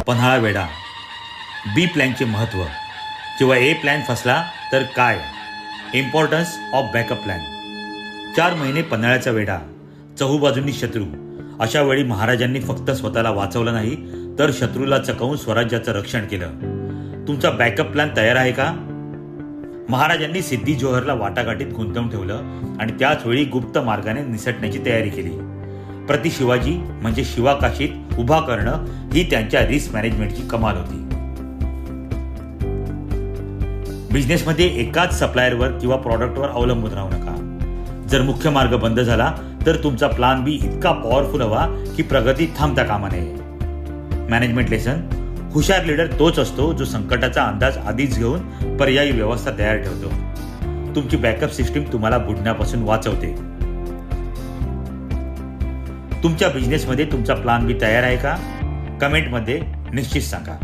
पन्हाळा वेढा, बी प्लॅनचे महत्त्व, जेव्हा ए प्लॅन फसला तर काय, इम्पॉर्टन्स ऑफ बॅकअप प्लॅन, 4 महिने पन्हाळ्याचा वेढा, चहूबाजूंनी शत्रू. अशा वेळी महाराजांनी फक्त स्वतःला वाचवलं नाही तर शत्रूला चकवून स्वराज्याचं रक्षण केलं. तुमचा बॅकअप प्लॅन तयार आहे का? महाराजांनी सिद्धी जोहरला वाटाघाटीत गुंतवून ठेवलं आणि त्याच वेळी गुप्त मार्गाने निसटण्याची तयारी केली. प्रति शिवाजी म्हणजे शिवाकाशीत उभा करणं ही त्यांच्या रिस्क मॅनेजमेंटची कमाल होती. बिझनेसमध्ये एकाच सप्लायरवर किंवा प्रॉडक्टवर अवलंबून राहू नका. जर मुख्य मार्ग बंद झाला तर तुमचा प्लान बी इतका पॉवरफुल हवा की प्रगती थांबता कामा नये. मॅनेजमेंट लेसन: हुशार लीडर तोच असतो जो संकटाचा अंदाज आधीच घेऊन पर्यायी व्यवस्था तयार ठेवतो. तुमची बॅकअप सिस्टीम तुम्हाला बुडण्यापासून वाचवते. तुमच्या बिझनेसमध्ये तुमचा प्लान बी तयार आहे का? कमेंटमध्ये निश्चित सांगा.